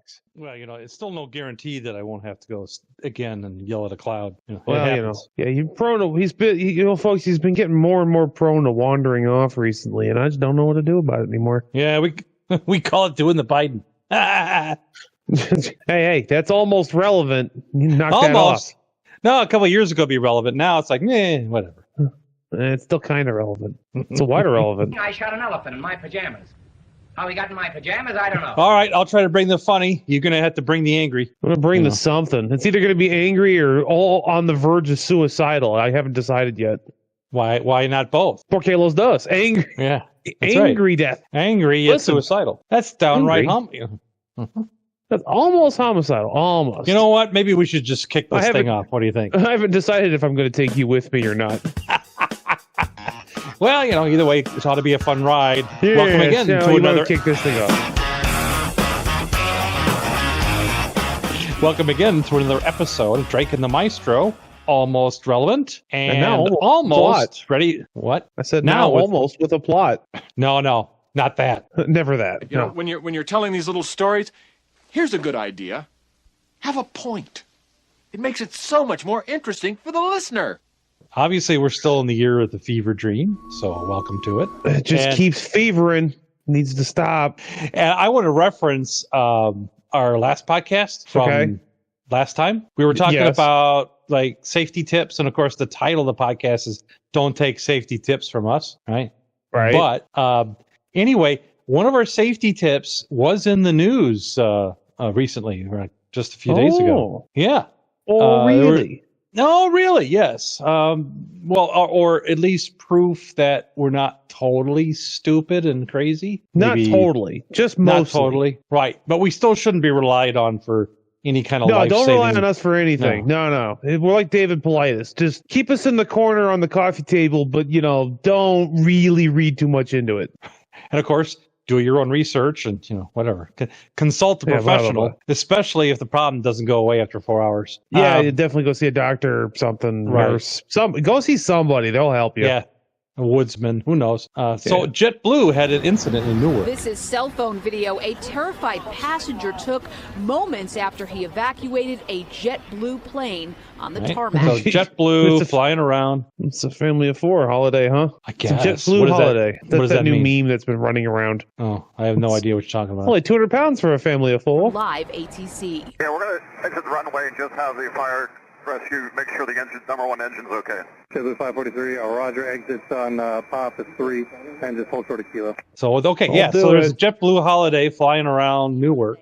sucks. Well, it's still no guarantee that I won't have to go again and yell at a cloud. Yeah, he's prone to. Folks, he's been getting more and more prone to wandering off recently, and I just don't know what to do about it anymore. Yeah, we call it doing the Biden. hey, that's almost relevant. You knock almost. That off. No, a couple of years ago, it'd be relevant. Now it's like, whatever. It's still kind of relevant. It's a wider relevant. I shot an elephant in my pajamas. How he got in my pajamas, I don't know. All right, I'll try to bring the funny. You're going to have to bring the angry. I'm going to bring the something. It's either going to be angry or all on the verge of suicidal. I haven't decided yet. Why not both? Porque los dos. Angry. Yeah. Angry right. Death. Angry yet suicidal. That's downright That's almost homicidal. Almost. You know what? Maybe we should just kick this thing off. What do you think? I haven't decided if I'm going to take you with me or not. Well, either way, it ought to be a fun ride. Yeah, welcome again to another. Kick this thing off. Welcome again to another episode of Drake and the Maestro. Almost relevant and now almost ready. What? I said now almost with a plot. No, not that. Never that. You know, when you're telling these little stories, here's a good idea. Have a point. It makes it so much more interesting for the listener. Obviously, we're still in the year of the fever dream, so welcome to it. It just keeps fevering. Needs to stop. And I want to reference our last podcast from last time. We were talking about safety tips, and of course, the title of the podcast is "Don't Take Safety Tips from Us." Right. But anyway, one of our safety tips was in the news recently, just a few days ago. Yeah. Oh, really? No, really, yes. Or at least proof that we're not totally stupid and crazy. Not totally, just mostly. Not totally, right. But we still shouldn't be relied on for any kind of life-saving. No, don't rely on us for anything. No. We're like David Politis. Just keep us in the corner on the coffee table, but, don't really read too much into it. And, of course, do your own research and, whatever. Consult a professional, especially if the problem doesn't go away after 4 hours. Yeah, you definitely go see a doctor or something. Right. Or go see somebody. They'll help you. Yeah. A woodsman. Who knows? So JetBlue had an incident in Newark. This is cell phone video a terrified passenger took moments after he evacuated a JetBlue plane on the tarmac. So JetBlue flying around. It's a family of four holiday, huh? I guess. It's a JetBlue holiday. That's that new mean? meme that's been running around. Oh, I have no idea what you're talking about. Only 200 pounds for a family of four. Live ATC. Yeah, we're going to exit the runway and just have the fire rescue make sure the number one engine's okay. Schedule 543, roger, exits on POP is 3, and just hold short of kilo. So, so there's a JetBlue holiday flying around Newark,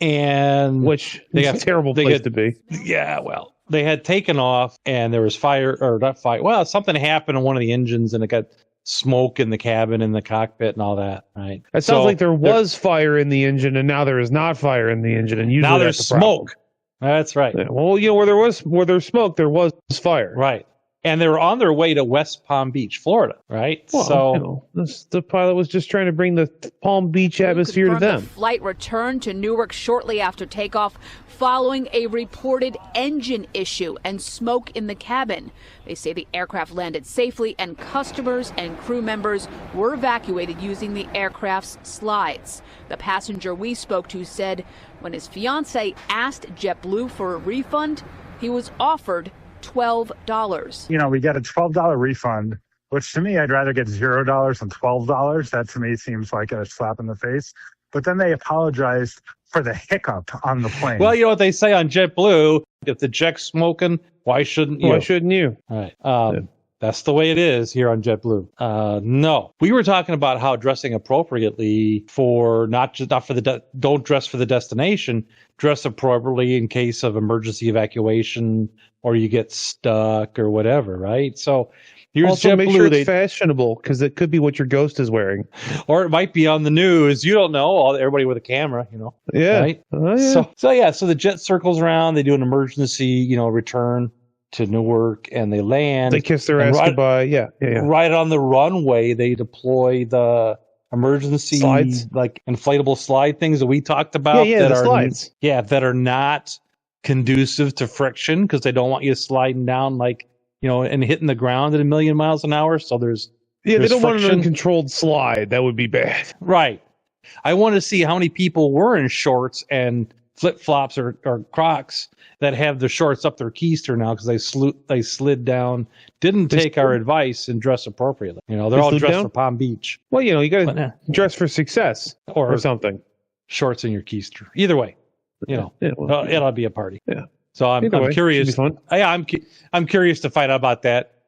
and which is a terrible place to be. Yeah, well, they had taken off, and there was something happened on one of the engines, and it got smoke in the cabin and the cockpit and all that, right? It sounds like there was fire in the engine, and now there is not fire in the engine, and usually now there's smoke. That's right. Yeah, well, where there's smoke, there was fire. Right. And they were on their way to West Palm Beach, Florida, right? Well, the pilot was just trying to bring the Palm Beach atmosphere to them. The flight returned to Newark shortly after takeoff following a reported engine issue and smoke in the cabin. They say the aircraft landed safely and customers and crew members were evacuated using the aircraft's slides. The passenger we spoke to said when his fiancée asked JetBlue for a refund, he was offered $12. We get a $12 refund, which to me, I'd rather get $0 than $12. That to me seems like a slap in the face. But then they apologized for the hiccup on the plane. Well, you know what they say on JetBlue, if the jet's smoking, why shouldn't you? Why shouldn't you? All right. That's the way it is here on JetBlue. No, we were talking about how dressing appropriately for don't dress for the destination, dress appropriately in case of emergency evacuation or you get stuck or whatever, right? So here's also JetBlue. Make sure it's fashionable because it could be what your ghost is wearing, or it might be on the news. You don't know. Everybody with a camera, Yeah. Right? Yeah. So the jet circles around. They do an emergency, return to Newark, and they land. They kiss their ass goodbye. Yeah. Right on the runway, they deploy the emergency slides, like inflatable slide things that we talked about. Slides. That are not conducive to friction because they don't want you sliding down and hitting the ground at 1,000,000 miles an hour. So they don't want an uncontrolled slide. That would be bad. Right. I want to see how many people were in shorts and flip-flops or Crocs that have the shorts up their keister now because they slid down, didn't take our advice and dress appropriately. You know, they're all dressed for Palm Beach. Well, you know, you got to dress for success or something. Shorts in your keister. Either way, you know, it'll be a party. Yeah. So I'm curious. I'm curious to find out about that.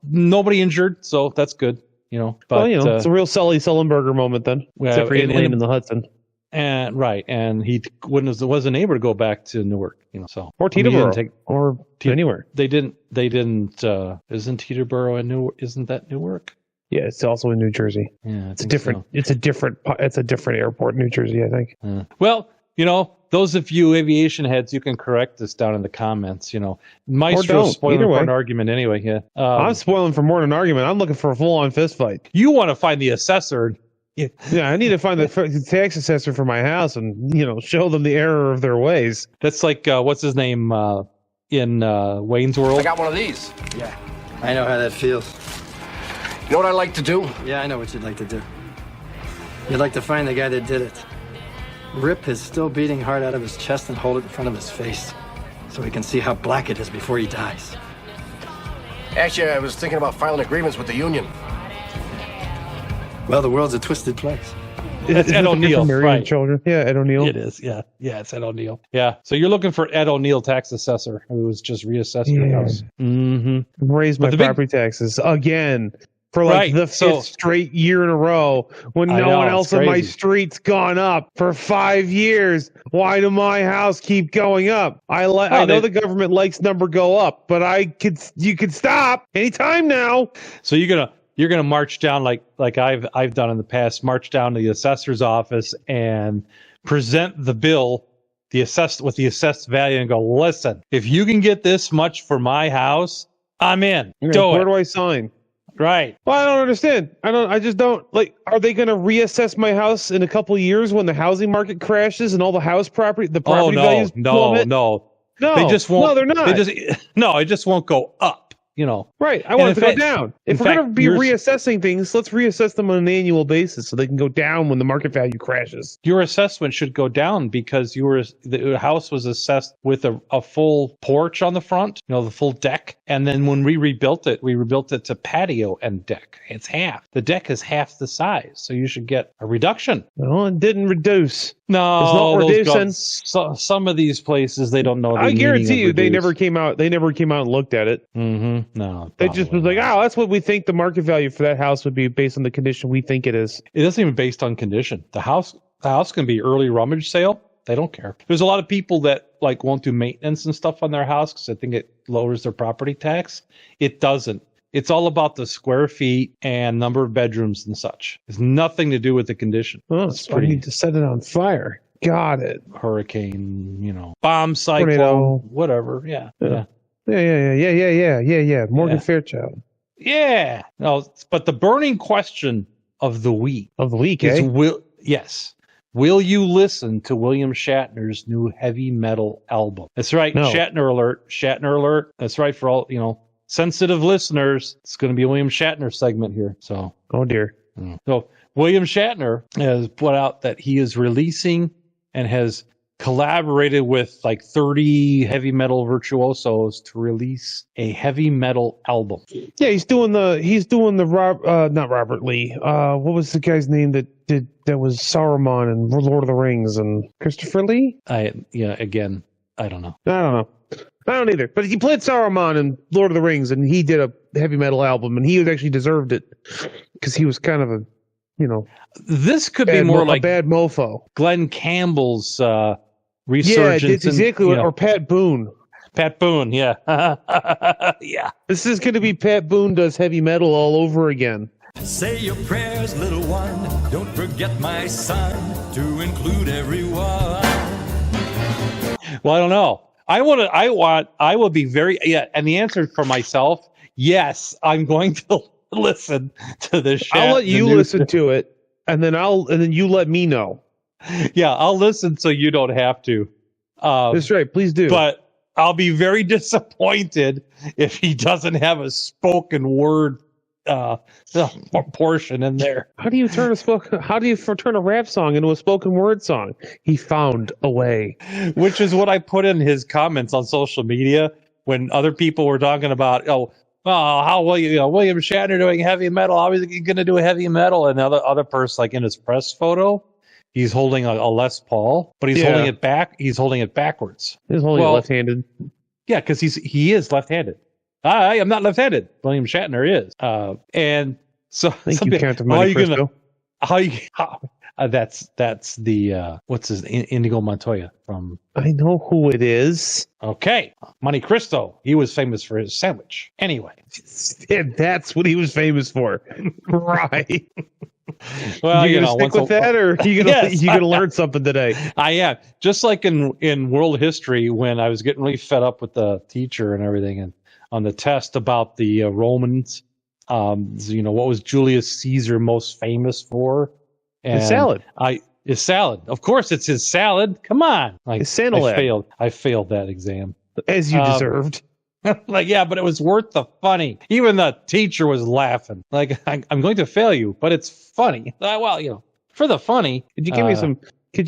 Nobody injured, so that's good. You know, but well, you know, it's a real Sully Sullenberger moment then. Except for in the Hudson. And and he wasn't able to go back to Newark, you know. So or Teterboro anywhere. They didn't. Isn't Teterboro Newark? Isn't that Newark? Yeah, it's also in New Jersey. Yeah, it's different. So. It's a different airport, New Jersey, I think. Well, you know, those of you aviation heads, you can correct us down in the comments. You know, Maestro's spoiling for an argument anyway. Yeah, I'm spoiling for more than an argument. I'm looking for a full-on fist fight. You want to find the assessor. Yeah, I need to find the tax assessor for my house and, you know, show them the error of their ways. That's like, what's his name in Wayne's World? I got one of these. Yeah, I know how that feels. You know what I like to do? Yeah, I know what you'd like to do. You'd like to find the guy that did it. Rip his still beating heart out of his chest and hold it in front of his face so he can see how black it is before he dies. Actually, I was thinking about filing agreements with the union. Well, the world's a twisted place. It's Ed O'Neill, right? Children. Yeah, Ed O'Neill. It is. Yeah, it's Ed O'Neill. Yeah. So you're looking for Ed O'Neill, tax assessor, who was just reassessing your house. Mm-hmm. Raise my property taxes again for like the fifth straight year in a row when no one else on my street's gone up for 5 years. Why do my house keep going up? I know the government likes number go up, but you could stop anytime now. So you're gonna march down like I've done in the past, march down to the assessor's office and present the bill, with the assessed value, and go, listen, if you can get this much for my house, I'm in. Where do I sign? Right. Well, I don't understand. I just don't are they going to reassess my house in a couple of years when the housing market crashes and all the property values plummet? No. They just won't. No, they're not. It just won't go up. You know, right. I want it to go down. If we're going to be reassessing things, let's reassess them on an annual basis so they can go down when the market value crashes. Your assessment should go down because the house was assessed with a full porch on the front, you know, the full deck. And then when we rebuilt it to patio and deck. It's half. The deck is half the size. So you should get a reduction. No, it didn't reduce. No, it's not reducing. Some of these places, they don't know. I guarantee you, they never came out. They never came out and looked at it. Mm-hmm. No, they just was like, that's what we think the market value for that house would be based on the condition we think it is. It isn't even based on condition. The house can be early rummage sale. They don't care. There's a lot of people that won't do maintenance and stuff on their house because I think it lowers their property tax. It doesn't. It's all about the square feet and number of bedrooms and such. It's nothing to do with the condition. Oh, so I need to set it on fire. Got it. Hurricane, you know, bomb, cyclone, tornado, whatever. Yeah. Morgan Fairchild. Yeah. No, but the burning question of the week is will you listen to William Shatner's new heavy metal album? That's right. No. Shatner alert. That's right. For all, you know, sensitive listeners, it's going to be a William Shatner segment here. So, oh dear. So William Shatner has put out that he is releasing and has collaborated with 30 heavy metal virtuosos to release a heavy metal album. Yeah, he's doing the not Robert Lee. What was the guy's name that was Saruman and Lord of the Rings, and Christopher Lee? Again, I don't know. I don't either. But he played Saruman in Lord of the Rings, and he did a heavy metal album, and he actually deserved it because he was kind of a, you know, this could be more like a bad mofo. Glenn Campbell's resurgence. Yeah, it's exactly what, or Pat Boone. Pat Boone, yeah. Yeah. This is going to be Pat Boone does heavy metal all over again. Say your prayers, little one. Don't forget, my son, to include everyone. Well, I don't know. I will be very, and the answer for myself, yes, I'm going to listen to this show. I'll let you listen to it, and then you let me know. Yeah, I'll listen so you don't have to. That's right. Please do. But I'll be very disappointed if he doesn't have a spoken word portion in there. How do you turn a rap song into a spoken word song? He found a way. Which is what I put in his comments on social media when other people were talking about, how William Shatner doing heavy metal? How is he going to do heavy metal? And the other person, like in his press photo, he's holding a Les Paul, but he's holding it back. He's holding it backwards. He's holding it left-handed. Yeah, because he is left-handed. I am not left-handed. William Shatner is. And so thank you, Count of Monte Cristo. That's the what's his Inigo Montoya from. I know who it is. Okay, Monte Cristo. He was famous for his sandwich. Anyway, and that's what he was famous for, right? Well, you gonna stick with that, or you gonna learn something today? I am. Just like in world history, when I was getting really fed up with the teacher and everything, and on the test about the Romans, what was Julius Caesar most famous for? And his salad. His salad. Of course, it's his salad. Come on. His salad. I failed that exam. As you deserved. Yeah, but it was worth the funny. Even the teacher was laughing. Like, I'm going to fail you, but it's funny. For the funny. Could you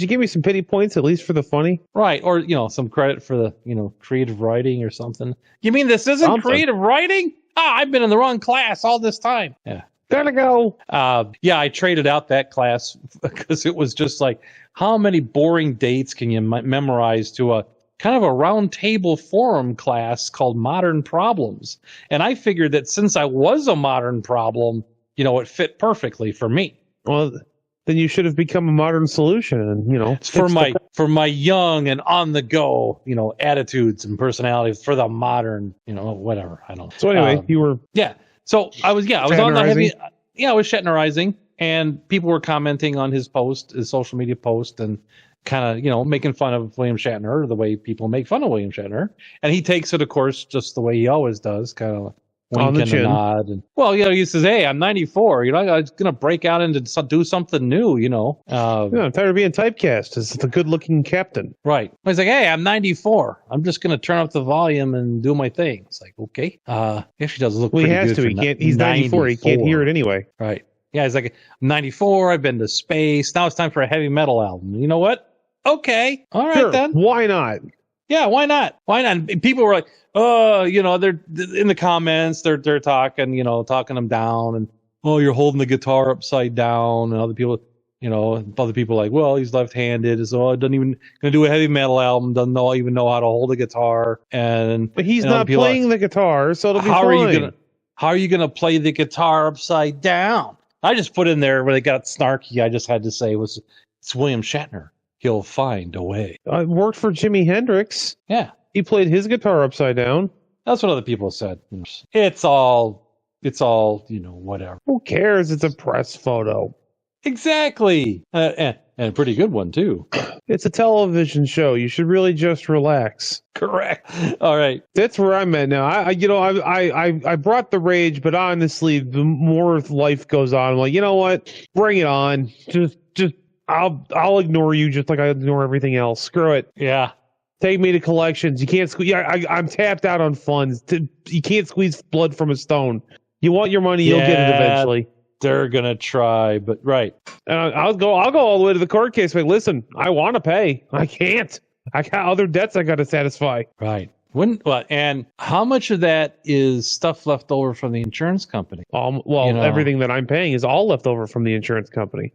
give me some pity points at least for the funny? Right, or some credit for the creative writing or something. You mean this isn't creative writing? I've been in the wrong class all this time. Yeah. Gotta go. I traded out that class because it was just like, how many boring dates can you memorize to a kind of a round table forum class called Modern Problems? And I figured that since I was a modern problem, it fit perfectly for me. Well, then you should have become a modern solution, and for my young and on the go, attitudes and personalities for the modern, whatever. I don't know. So anyway, you were So I was on the heavy. I was Shatnerizing, and people were commenting on his social media post, and kind of making fun of William Shatner the way people make fun of William Shatner, and he takes it, of course, just the way he always does, kind of wink and a nod. And he says, "Hey, I'm 94. I'm gonna break out into do something new. I'm tired of being typecast as the good-looking captain." Right. He's like, "Hey, I'm 94. I'm just gonna turn up the volume and do my thing." It's like, okay. Actually, does look. Well, pretty he has good to. He can't. He's 94. He can't hear it anyway. Right. Yeah. He's like, I'm 94. I've been to space. Now it's time for a heavy metal album. You know what? Okay. All right, sure, then. Why not? Yeah, why not? Why not? And people were like, they're in the comments, they're talking, talking them down, and you're holding the guitar upside down, and other people like, well, he's left-handed, so doesn't even gonna do a heavy metal album, doesn't even know how to hold a guitar, but he's not playing the guitar, so it'll be fine. How are you gonna play the guitar upside down? I just put in there where they got snarky. I just had to say it's William Shatner. He'll find a way. It worked for Jimi Hendrix. Yeah. He played his guitar upside down. That's what other people said. It's all, whatever. Who cares? It's a press photo. Exactly. And a pretty good one, too. It's a television show. You should really just relax. Correct. All right. That's where I'm at now. I brought the rage, but honestly, the more life goes on, I'm like, you know what? Bring it on. Just I'll ignore you just like I ignore everything else. Screw it. Yeah. Take me to collections. You can't squeeze. I'm tapped out on funds. You can't squeeze blood from a stone. You want your money, you'll get it eventually. They're gonna try, but right. I'll go all the way to the court case. Like, listen, I want to pay. I can't. I got other debts I got to satisfy. Right. And how much of that is stuff left over from the insurance company? Everything that I'm paying is all left over from the insurance company.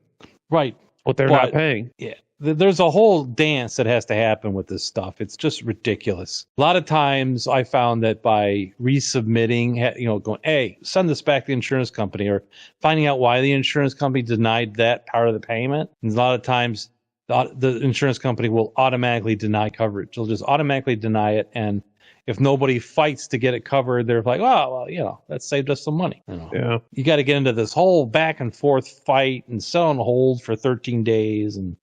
Right. What they're not paying. Yeah. There's a whole dance that has to happen with this stuff. It's just ridiculous. A lot of times I found that by resubmitting, going, hey, send this back to the insurance company, or finding out why the insurance company denied that part of the payment. And a lot of times the insurance company will automatically deny coverage. They'll just automatically deny it. And if nobody fights to get it covered, they're like, that saved us some money. Yeah. You got to get into this whole back and forth fight and sit on hold for 13 days. And,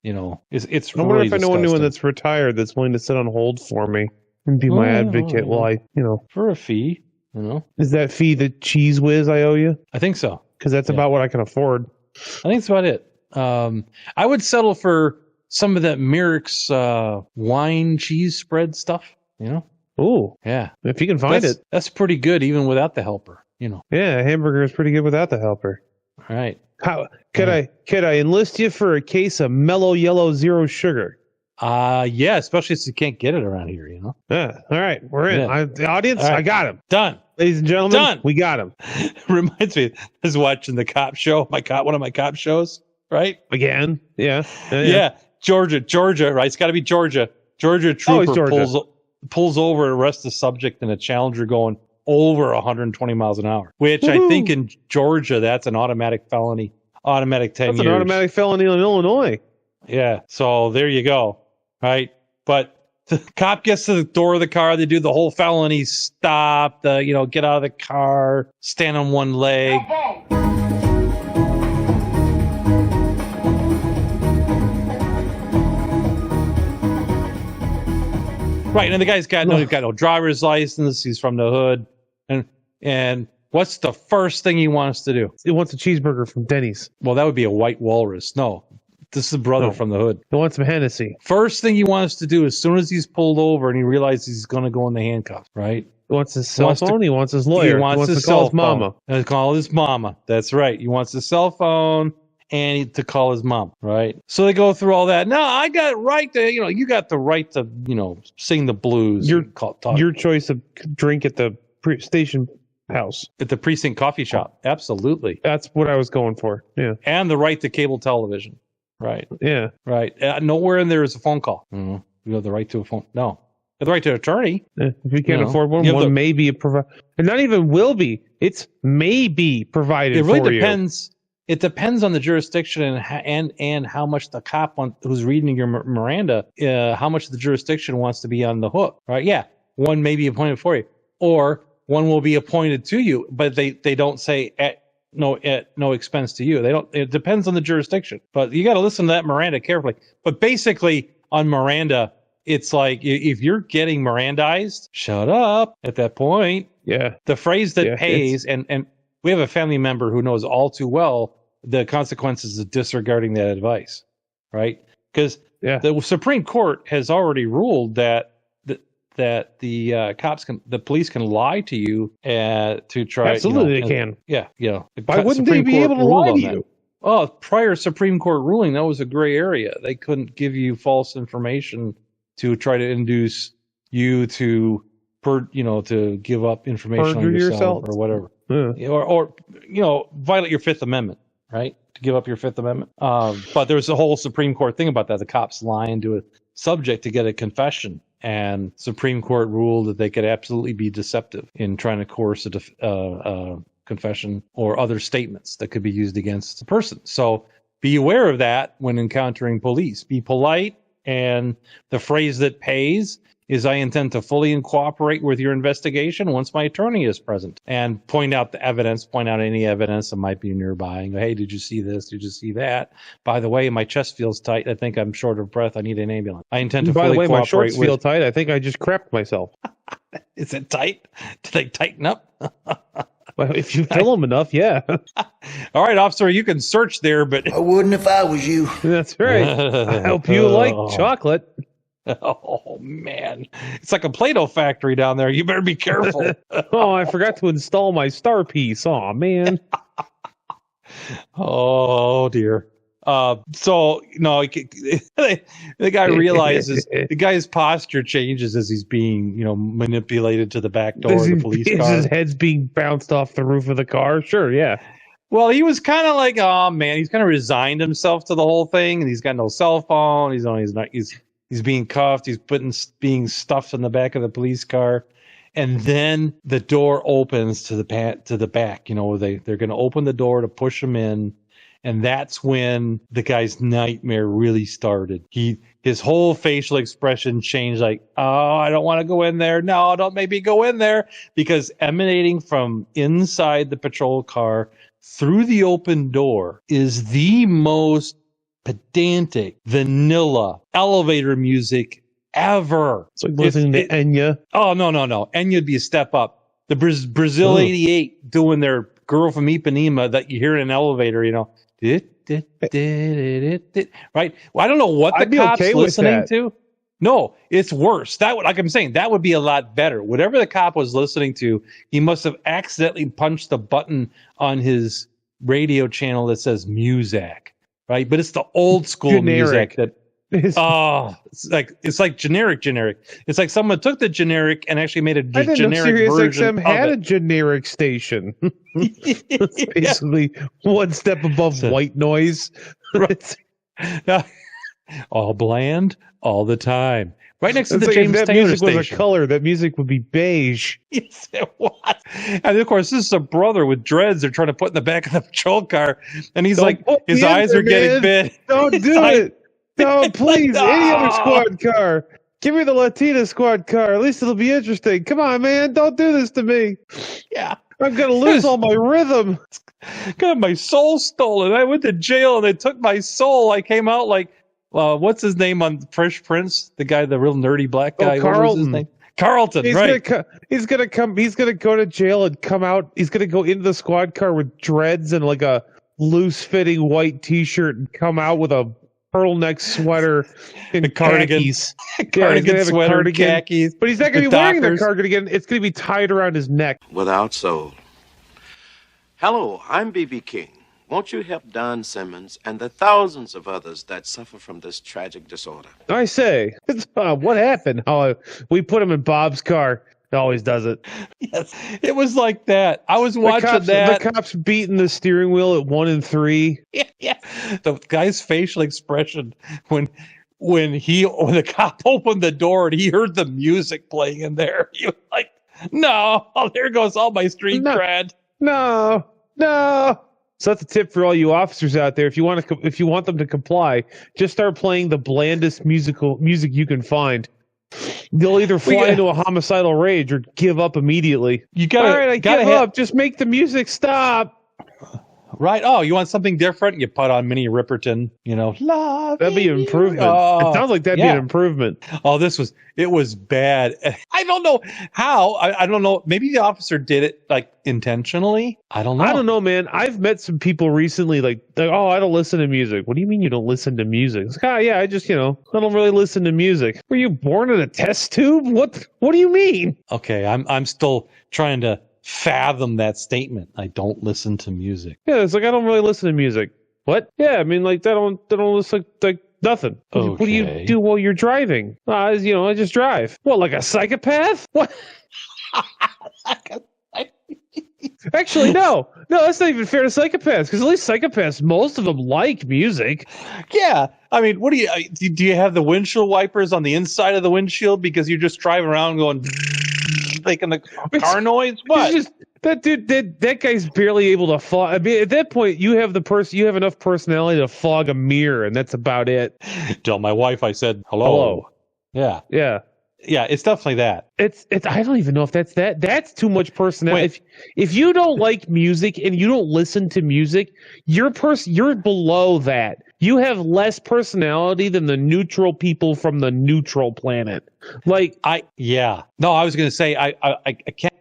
it's I wonder if I know anyone that's retired that's willing to sit on hold for me and be my advocate while for a fee, Is that fee the cheese whiz I owe you? I think so. Because that's about what I can afford. I think that's about it. I would settle for some of that Marx wine cheese spread stuff, Ooh. Yeah. If you can find it. That's pretty good even without the helper. you know. Yeah, a hamburger is pretty good without the helper. All right. How could I enlist you for a case of Mellow Yellow Zero Sugar? Yeah, especially since you can't get it around here, you know. Yeah. All right, we're in. Yeah. The audience, Right. I got him. Done. Ladies and gentlemen, Done. we got him. Reminds me, I was watching the cop show, one of my cop shows, right? Again. Yeah. Yeah. Georgia, right? It's got to be Georgia. Georgia trooper Georgia. pulls over and arrests the subject in a Challenger going over 120 miles an hour, which Woo-hoo. I think in Georgia, that's an automatic felony, automatic 10 That's years. an automatic felony in Illinois. Yeah. So there you go. Right. But the cop gets to the door of the car. They do the whole felony stop, get out of the car, stand on one leg. Right, and the guy's got no driver's license. He's from the hood, and what's the first thing he wants to do? He wants a cheeseburger from Denny's. Well, that would be a white walrus. No, this is a brother from the hood. He wants some Hennessy. First thing he wants to do as soon as he's pulled over and he realizes he's going to go in the handcuffs. Right. He wants his cell phone. He wants his lawyer. He wants to call his mama. And call his mama. That's right. He wants his cell phone. And to call his mom, right? So they go through all that. No, I got right to, you got the right to, sing the blues. Your choice of drink at the station house. At the precinct coffee shop. Absolutely. That's what I was going for. Yeah. And the right to cable television. Right. Yeah. Right. Nowhere in there is a phone call. Mm-hmm. You have the right to a phone. No. You have the right to an attorney. If you can't afford one may be provided. And not even will be. It's may be provided for you. It really depends. It depends on the jurisdiction and how much the cop who's reading your Miranda, how much the jurisdiction wants to be on the hook, right? Yeah, one may be appointed for you, or one will be appointed to you, but they don't say at no expense to you. They don't. It depends on the jurisdiction, but you got to listen to that Miranda carefully. But basically, on Miranda, it's like if you're getting Mirandized, shut up at that point. Yeah, the phrase that pays and. We have a family member who knows all too well the consequences of disregarding that advice, right? Because the Supreme Court has already ruled that the police can lie to you to try. Absolutely, they can. Yeah. Why wouldn't they be able to lie to you? Oh, prior Supreme Court ruling, that was a gray area. They couldn't give you false information to try to induce you to give up information on yourself or whatever. Yeah. Or violate your Fifth Amendment, right? To give up your Fifth Amendment. But there's a whole Supreme Court thing about that. The cops lying to a subject to get a confession. And Supreme Court ruled that they could absolutely be deceptive in trying to coerce a confession or other statements that could be used against the person. So be aware of that when encountering police. Be polite. And the phrase that pays is I intend to fully cooperate with your investigation once my attorney is present, and point out the evidence, point out any evidence that might be nearby and go, hey, did you see this? Did you see that? By the way, my chest feels tight. I think I'm short of breath. I need an ambulance. I intend to fully cooperate. By the way, my shorts feel tight. I think I just crapped myself. Is it tight? Do they tighten up? Well, if you fill them enough, yeah. All right, officer, you can search there, but I wouldn't if I was you. That's right. I hope you like chocolate. Oh, man. It's like a Play-Doh factory down there. You better be careful. Oh, I forgot to install my star piece. Oh, man. Oh, dear. So, the guy realizes the guy's posture changes as he's being, manipulated to the back door of the police car. His head's being bounced off the roof of the car. Sure, yeah. Well, he was kind of like, oh, man, he's kind of resigned himself to the whole thing, and he's got no cell phone. He's being cuffed. He's being stuffed in the back of the police car. And then the door opens to the back. They're going to open the door to push him in. And that's when the guy's nightmare really started. His whole facial expression changed, like, oh, I don't want to go in there. No, don't make me go in there. Because emanating from inside the patrol car through the open door is the most pedantic, vanilla elevator music ever. It's like listening to Enya. Oh, no. Enya'd be a step up. The Brazil 88 doing their Girl from Ipanema that you hear in an elevator, Right? Well, I don't know what the cop's listening to. No, it's worse. Like I'm saying, that would be a lot better. Whatever the cop was listening to, he must have accidentally punched the button on his radio channel that says music, right? But it's the old school generic. Music that. It's like generic. It's like someone took the generic and actually made a generic version. SiriusXM had a generic station. It's basically one step above white noise. Right. All bland, all the time. Right next to the like James if that Taylor music station. was a color, that music would be beige. Yes, it was. And of course, this is a brother with dreads they're trying to put in the back of the patrol car. And he's like, his eyes are getting big. Don't do it. No, please. no. Any other squad car. Give me the Latina squad car. At least it'll be interesting. Come on, man. Don't do this to me. Yeah. I'm going to lose all my rhythm. Got my soul stolen. I went to jail and they took my soul. I came out like, what's his name on Fresh Prince? The guy, the real nerdy black guy. Carlton. What was his name? Carlton, right. He's going to go to jail and come out. He's going to go into the squad car with dreads and like a loose-fitting white T-shirt and come out with a turtleneck sweater and khakis. Cardigan sweater, khakis. But he's not going to be wearing the cardigan. It's going to be tied around his neck. Without soul. Hello, I'm B.B. King. Won't you help Don Simmons and the thousands of others that suffer from this tragic disorder? I say, what happened? Oh, we put him in Bob's car. He always does it. Yes, it was like that. I was watching that. The cops beating the steering wheel at 1 and 3. Yeah. The guy's facial expression when the cop opened the door and he heard the music playing in there. He was like, "No, there goes all my street cred." No. So that's a tip for all you officers out there. If you want them to comply, just start playing the blandest music you can find. They'll either fly into a homicidal rage or give up immediately. You gotta, all right, I give up. Just make the music stop. Right. Oh, you want something different? You put on Minnie Riperton, love. That'd be an improvement. It sounds like that'd be an improvement. Oh, it was bad. I don't know how. I don't know. Maybe the officer did it like intentionally. I don't know. I don't know, man. I've met some people recently like, oh, I don't listen to music. What do you mean you don't listen to music? It's like, I just, I don't really listen to music. Were you born in a test tube? What do you mean? Okay. I'm still trying to fathom that statement. I don't listen to music. Yeah, it's like I don't really listen to music. What? Yeah, I mean, like they don't listen like nothing. Okay. What do you do while you're driving? I just drive. What, like a psychopath? What? Actually, no, that's not even fair to psychopaths, because at least psychopaths, most of them like music. Yeah, I mean, what do you have the windshield wipers on the inside of the windshield because you're just driving around going making the car noise? What? That guy's barely able to fog. I mean, at that point, you have enough personality to fog a mirror, and that's about it. Tell my wife I said hello. Yeah. Yeah, it's definitely that. It's. I don't even know if that's that. That's too much personality. If you don't like music and you don't listen to music, you're below that. You have less personality than the neutral people from the neutral planet. Like I was going to say I can't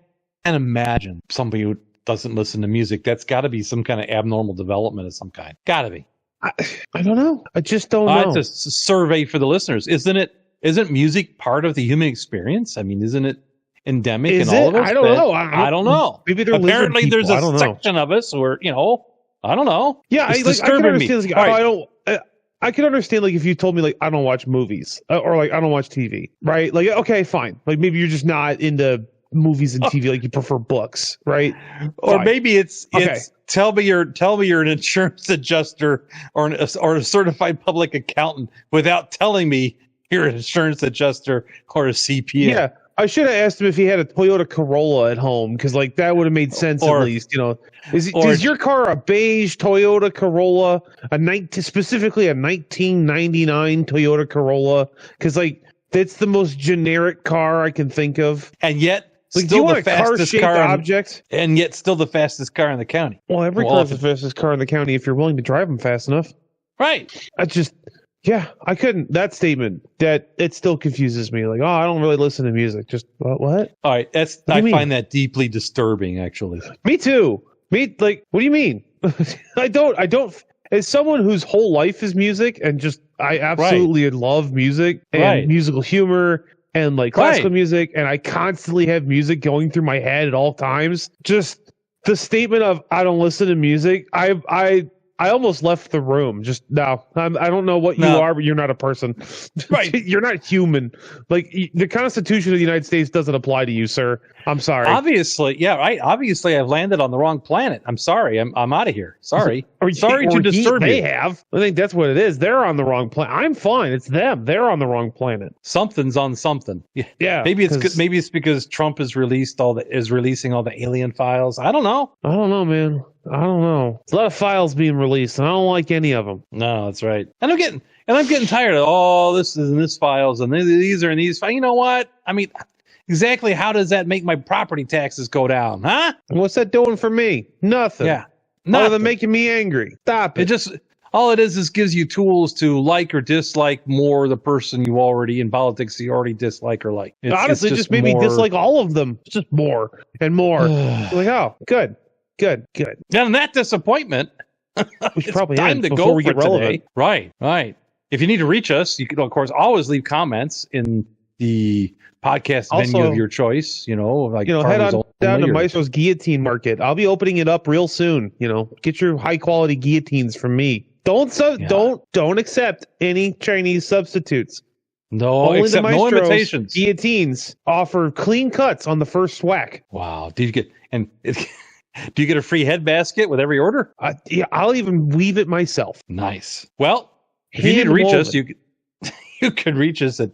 imagine somebody who doesn't listen to music. That's got to be some kind of abnormal development of some kind. Got to be. I don't know. I just don't know. It's a survey for the listeners, isn't it? Isn't music part of the human experience? I mean, isn't it endemic in all of us? I don't know. I don't know. Maybe they're apparently there's a section of us where I don't know. Yeah, it's disturbing me. I can understand like if you told me like I don't watch movies or like I don't watch TV, right? Like okay, fine. Like maybe you're just not into movies and TV, like you prefer books, right? Or maybe it's tell me you're an insurance adjuster or a certified public accountant without telling me you're an insurance adjuster or a CPA. Yeah, I should have asked him if he had a Toyota Corolla at home, because like that would have made sense at least. Is your car a beige Toyota Corolla, specifically a 1999 Toyota Corolla? Because like that's the most generic car I can think of, and yet. Like, do you want a car-shaped object? And yet still the fastest car in the county. Well, every car is the fastest car in the county if you're willing to drive them fast enough. Right. I couldn't. That statement, it still confuses me. Like, I don't really listen to music. Just, what? All right. I find that deeply disturbing, actually. Me too. What do you mean? I don't, as someone whose whole life is music and just, I absolutely love music and musical humor and like classical music, and I constantly have music going through my head at all times. Just the statement of I don't listen to music, I almost left the room. Just no, I don't know what you are, but you're not a person. Right? You're not human. Like the Constitution of the United States doesn't apply to you, sir. I'm sorry. Obviously, yeah, right. Obviously, I've landed on the wrong planet. I'm sorry. I'm out of here. Sorry. Sorry to disturb you. They have. I think that's what it is. They're on the wrong planet. I'm fine. It's them. They're on the wrong planet. Something's on something. Yeah. Maybe it's maybe it's because Trump is releasing all the alien files. I don't know. I don't know, man. I don't know. There's a lot of files being released, and I don't like any of them. No, that's right. And I'm getting tired of this is in this files and these are in these files. You know what? I mean, exactly how does that make my property taxes go down? Huh? What's that doing for me? Nothing. Yeah. Other than making me angry. Stop it. All it is gives you tools to like or dislike more the person you already in politics you already dislike or like. Honestly, just made me dislike all of them. It's just more and more. Like, oh, good. Now, in that disappointment, we should probably time to go for today. Right. If you need to reach us, you can, of course, always leave comments in the podcast venue of your choice. Head on down to Maestro's Guillotine Market. I'll be opening it up real soon. Get your high quality guillotines from me. Don't accept any Chinese substitutes. No, except no imitations. Guillotines offer clean cuts on the first whack. Wow. Do you get a free head basket with every order? Yeah, I'll even weave it myself. Nice. Well, if you need to reach us, you can reach us at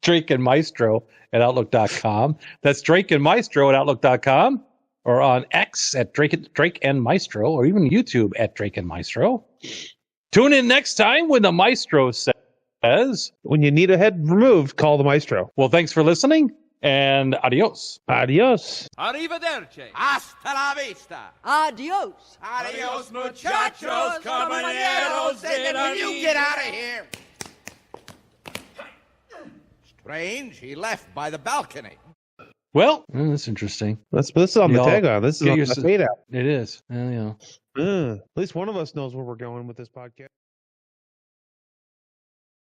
DrakeAndMaestro@outlook.com. That's DrakeAndMaestro@outlook.com, or on X at DrakeAndMaestro, or even YouTube at DrakeAndMaestro. Tune in next time when the Maestro says, when you need a head removed, call the Maestro. Well, thanks for listening. And adios. Adios. Arrivederci. Hasta la vista. Adios. Adios, muchachos, caballeros. Will you get out of here? Strange, he left by the balcony. Well, that's interesting. This is on the tag on. This is on the fade out. It is. Well, at least one of us knows where we're going with this podcast.